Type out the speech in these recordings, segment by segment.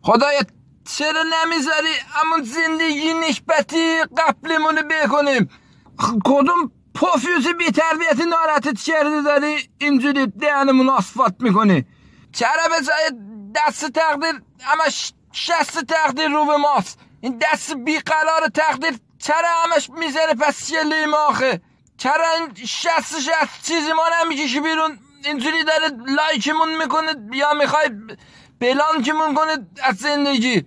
خدایا چرا نمیذاری همون زندگی نسبتی قبلمونو بکنیم؟ کدوم پوفیوزی بی تربیتی ناراحتت کرده داری اینجوری دهنمون آسفالت میکنی؟ چرا به جای دست تقدیر همش شست تقدیر رو به ماست؟ این دست بیقرار تقدیر چرا همش میذاره پس شله ما آخه؟ چرا این شست چیزی ما نمیکشی بیرون؟ اینجوری داره لایکمون میکنه یا میخوای بلانکمون کنه از زندگی؟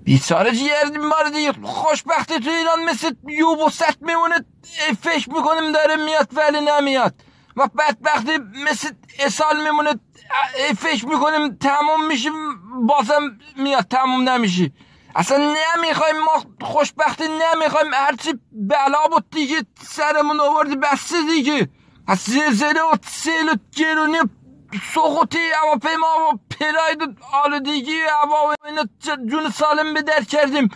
بیچاره جیردیم بار دیگه خوشبختی تو ایران مثل یوبوست میمونه، فکر میکنیم داره میاد ولی نمیاد، و بدبختی مثل اسال میمونه، فکر میکنیم تموم میشه بازم میاد تموم نمیشه. اصلا نمیخوایم ما خوشبختی، نمیخوایم، هرچی بلا بود دیگه سرمون آوردی بسته دیگه، از زلزله و سیل و گرونی سقوطی هواپیما و پراید و آلودگی هوا و اینا جون سالم به در کردیم،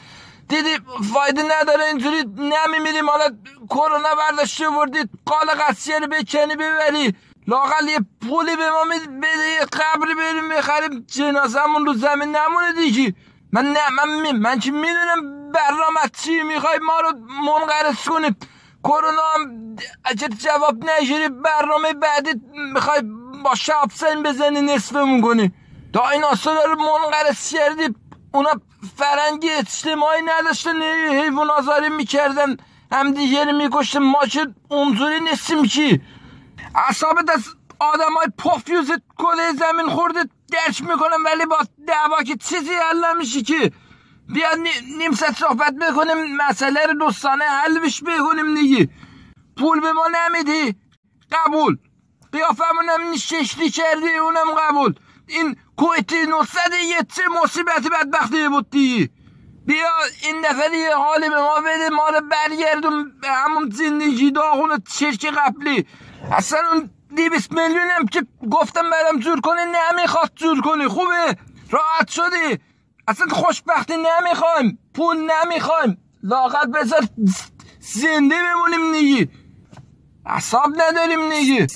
دیدی فایده نداره اینجوری نمیمیریم. حالا کرونا برداشته بردید قال قصیه رو بکنی ببری، لااقل یه پولی به ما بده، یه قبری بریم بخریم جنازمون رو زمین نمونه دیگه. من چی میدونم برنامه چی میخوای ما رو منقرض کنی؟ کرونا هم اگر جواب نگیری برنامه بعدی میخوای با شاپسین بزنی نصفمون کنی. دایناسورا رو منقرض کردی، اونا فرنگی اجتماعی نداشتن، حیوان آزاری میکردن، هم دیگه رو میکشتن، ما که اونجوری نیستیم که. اعصابت از آدم های پافیوز کله زمین خورده درک میکنم، ولی با دعوا که چیزی حل نمیشه که. بیا نیم ساعت صحبت بکنیم مسئله رو دوستانه حل بش بکنیم دیگه. پول به ما نمیدی قبول، قیافمون هم ششتی کردی اونم قبول، این کویتی 900 یه چه مصیبت بدبختی بود دیگه. بیا این دفعه یه حالی به ما بده، ما رو برگردون به همون زندگی داغون چرک قبلی. اصلا اون 200 میلیون هم که گفتم برام جور کنی نمیخواد جور کنی، خوبه راحت شدی، اصلا خوشبختی نمیخوایم، پول نمیخوایم، لااقل بذار زنده بمونیم دیگه، اعصاب نداریم دیگه.